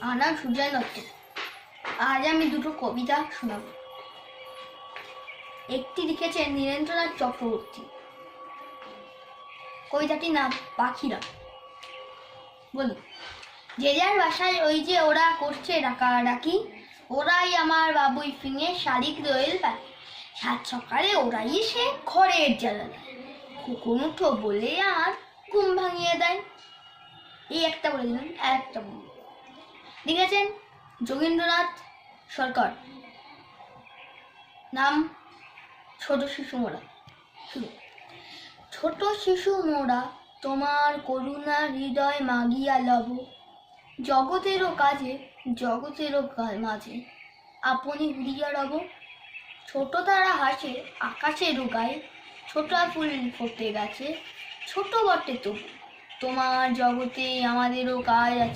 আমার নাম সুজয় দত্ত। আজ আমি দুটো কবিতা শোনাব। একটি লিখেছেন নীরেন্দ্রনাথ চক্রবর্তী। কবিতাটির নাম পাখিরা। বলি, যে যার বাসায় ওই যে ওরা করছে ডাকাডাকি, ওরাই আমার বাবুই ফিঙে শালিক দোয়েল পাখি। সাত সকালে ওরাই এসে ঘরের জ্বালা দেয়, কুকুর উঠো বলে আমার ঘুম ভাঙিয়ে দেয়। এই একটা বলে দিলাম, আর একটা বলি। লিখেছেন যোগীন্দ্রনাথ সরকার। নাম ছোট শিশু মোরা। শুরু। ছোট শিশু মোরা তোমার করুণা হৃদয় মাগিয়া লব, জগতেরও কাজে জগতেরও মাঝে আপনি ঘুরিয়া রব। ছোট তারা হাসে আকাশের গায়ে, ছোট ফুল ফুটে গেছে ছোট বটে তবু, তোমার জগতে আমাদেরও কাজ আছে।